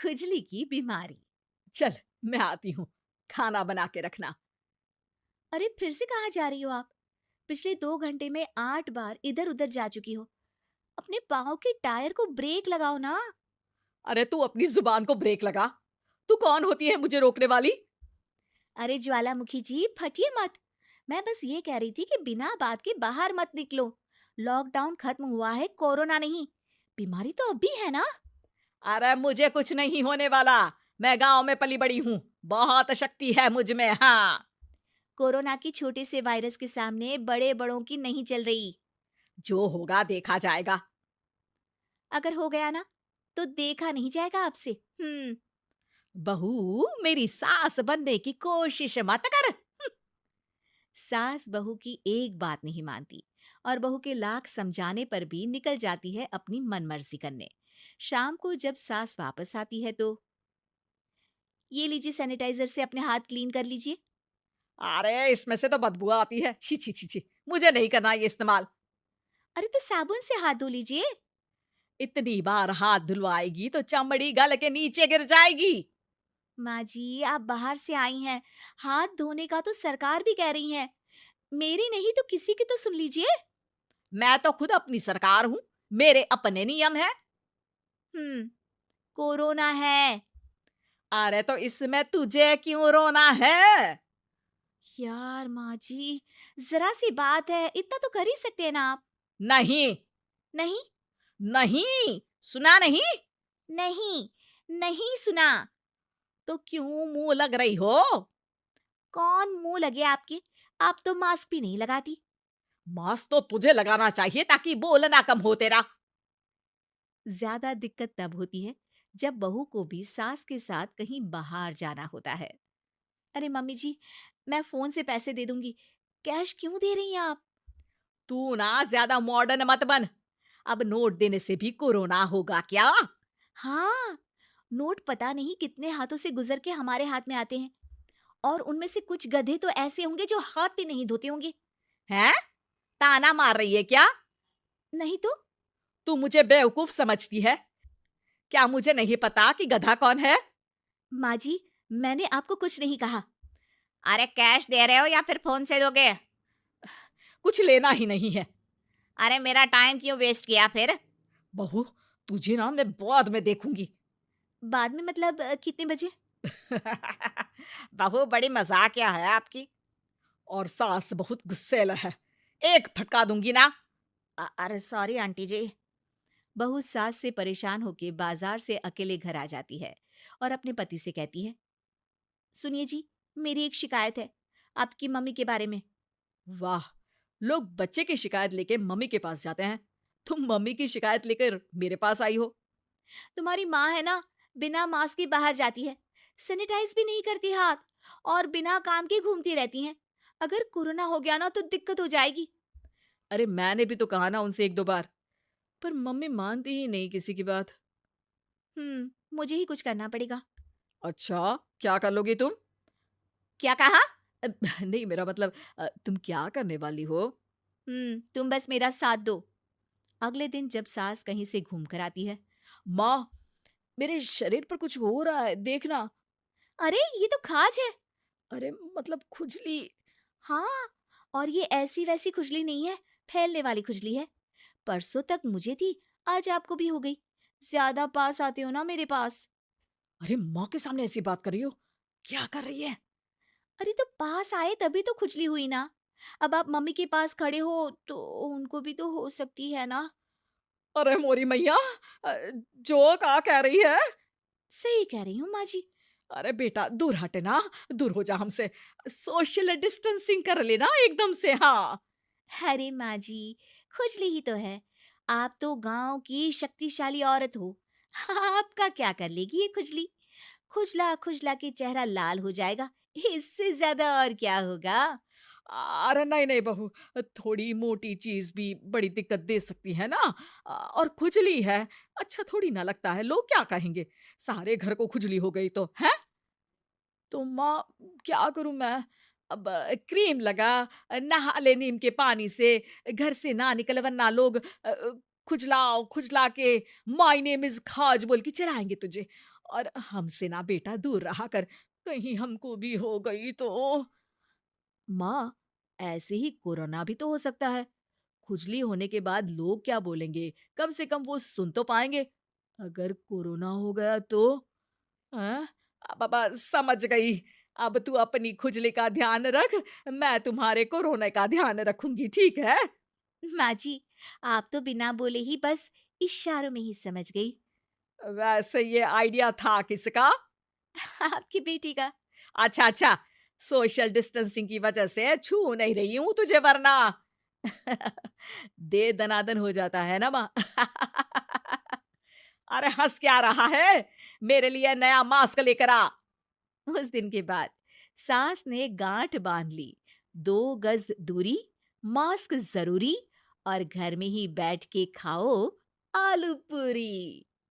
खुजली की बीमारी। चल, मैं आती हूँ, खाना बना के रखना। अरे फिर से कहाँ जा रही हो आप? पिछले 2 घंटे में 8 बार इधर उधर जा चुकी हो। अपने पाँव के टायर को ब्रेक लगाओ ना। अरे तू अपनी जुबान को ब्रेक लगा। तू कौन होती है मुझे रोकने वाली? अरे ज्वालामुखी जी, फटिए मत। मैं बस ये कह रही थी कि बिना बात के बाहर मत निकलो। लॉकडाउन खत्म हुआ है, कोरोना नहीं। बीमारी तो अभी है ना। अरे मुझे कुछ नहीं होने वाला। मैं गांव में पली बड़ी हूँ। बहुत शक्ति है मुझ में। हाँ, कोरोना की छोटे से वायरस के सामने बड़े बड़ों की नहीं चल रही। जो होगा देखा जाएगा। अगर हो गया ना, तो देखा नहीं जाएगा आपसे। बहू, मेरी सास बनने की कोशिश मत कर। सास बहू की एक बात नहीं मानती और बहू के लाख समझाने पर भी निकल जाती है अपनी मनमर्जी करने। शाम को जब सास वापस आती है तो ये लीजिए, सैनिटाइजर से अपने हाथ क्लीन कर लीजिए। अरे इसमें से तो बदबू आती है। छी छी छी छी, मुझे नहीं करना ये इस्तेमाल। अरे तो साबुन से हाथ धो लीजिए। इतनी बार हाथ धुलवाएगी तो चमड़ी गल के नीचे गिर जाएगी। माँ जी, आप बाहर से आई हैं, हाथ धोने का तो सरकार भी कह रही है। मेरी नहीं तो किसी की तो सुन लीजिए। मैं तो खुद अपनी सरकार हूँ। मेरे अपने नियम है। हम्म कोरोना है। अरे तो इसमें तुझे क्यों रोना है? यार माँ जी, जरा सी बात है, इतना तो कर ही सकते हैं ना आप। नहीं, नहीं। नहीं, सुना नहीं? नहीं। नहीं सुना। तो क्यों मुंह लग रही हो? कौन मुंह लगे आपके? आप तो मास्क भी नहीं लगाती। मास्क तो तुझे लगाना चाहिए ताकि बोलना कम हो तेरा। ज्यादा दिक्कत तब होती है जब बहू को भी सास के साथ कहीं बाहर जाना होता है। अरे मम्मी जी, मैं फोन से पैसे दे दूंगी। कैश क्यों दे रही हैं आप? तू ना ज्यादा मॉडर्न मत बन। अब नोट देने से भी कोरोना होगा क्या? हाँ, नोट पता नहीं कितने हाथों से गुजर के हमारे हाथ में आते हैं, और उनमें से कुछ गधे तो ऐसे होंगे जो हाथ भी नहीं धोते होंगे। हैं? ताना मार रही है क्या? नहीं तो। तू मुझे बेवकूफ समझती है? क्या मुझे नहीं पता कि गधा कौन है? माँ जी, मैंने आपको कुछ नहीं कहा। अरे कैश दे रहे हो या फिर फोन से दोगे? कुछ लेना ही नहीं है। अरे मेरा टाइम क्यों वेस्ट किया फिर? बहू, तुझे ना मैं बाद में देखूंगी। बाद में मतलब कितने बजे? बहू, बड़ी मजाकिया है आपकी। और सास बहुत गुस्सेल है। एक फटका दूंगी ना। अरे सॉरी आंटी जी। बहू सास से परेशान होके बाजार से अकेले घर आ जाती है और अपने पति से कहती है, सुनिए जी, मेरी एक शिकायत है आपकी मम्मी के बारे में। वाह, लोग बच्चे की शिकायत लेके मम्मी के पास जाते हैं। तुम मम्मी की शिकायत लेकर मेरे पास आई हो। तुम्हारी माँ है ना, बिना मास्क के बाहर जाती है, सैनिटाइज भी नहीं करती हाथ, और बिना काम के घूमती रहती हैं। अगर कोरोना हो गया ना तो दिक्कत हो जाएगी। अरे मैंने भी तो कहा ना उनसे एक दो बार, पर मम्मी मानती ही नहीं किसी की बात। मुझे ही कुछ करना पड़ेगा। अच्छा, क्या कर लोगी तुम? क्या कहा? नहीं, मेरा मतलब तुम क्या करने वाली हो? तुम बस मेरा साथ दो। अगले दिन जब सास कहीं से घूम कर आती है। माँ, मेरे शरीर पर कुछ हो रहा है, देखना। अरे ये तो खाज है। अरे मतलब खुजली। हाँ, और ये ऐसी वैसी खुजली नहीं है, फैलने वाली खुजली है। परसों तक मुझे थी, आज आपको भी हो गई। ज्यादा पास आते हो ना मेरे पास। अरे माँ के सामने ऐसी बात कर रही हो? क्या कर रही है? अरे तो पास आए तभी तो खुजली हुई ना। अब आप मम्मी के पास खड़े हो तो उनको भी तो हो सकती है ना। अरे मोरी मैया, अ, जो का कह रही है? सही कह रही हूँ माँ जी। अरे बेटा, दूर हटे ना, दूर हो जा हमसे। सोशल डिस्टेंसिंग कर लेना एकदम से। हाँ। अरे माँ जी, खुजली ही तो है। आप तो गांव की शक्तिशाली औरत हो। आपका क्या कर लेगी ये खुजली? खुजला खुजला के चेहरा लाल हो जाएगा, इससे ज्यादा और क्या होगा? अरे नहीं नहीं बहू, थोड़ी मोटी चीज भी बड़ी दिक्कत दे सकती है ना। और खुजली है, अच्छा थोड़ी ना लगता है। लोग क्या कहेंगे? सारे घर को खुजली हो गई तो है। तो माँ, क्या करूं मैं? अब क्रीम लगा, नहा ले नीम के पानी से, घर से ना निकल वरना लोग खुजला खुजला के माय नेम इज खाज बोल के चिढ़ाएंगे तुझे। और हमसे ना बेटा दूर रहा कर, कहीं हमको भी हो गई तो। माँ, ऐसे ही कोरोना भी तो हो सकता है। खुजली होने के बाद लोग क्या बोलेंगे? कम से कम वो सुन तो पाएंगे। अगर कोरोना हो गया तो? हाँ, बाबा समझ गई। अब तू अपनी खुजली का ध्यान रख, मैं तुम्हारे कोरोना का ध्यान रखूंगी, ठीक है? माँ जी, आप तो बिना बोले ही बस इशारों में ही समझ गई। वैसे ये आइडिया था किसका? आपकी बेटी का। अच्छा अच्छा, सोशल डिस्टेंसिंग की वजह से छू नहीं रही हूं तुझे वरना। दे दनादन हो जाता है ना माँ। अरे हंस क्या रहा है, मेरे लिए नया मास्क लेकर आ। उस दिन के बाद सास ने गांठ बांध ली। 2 गज दूरी, मास्क जरूरी और घर में ही बैठ के खाओ आलू पूरी।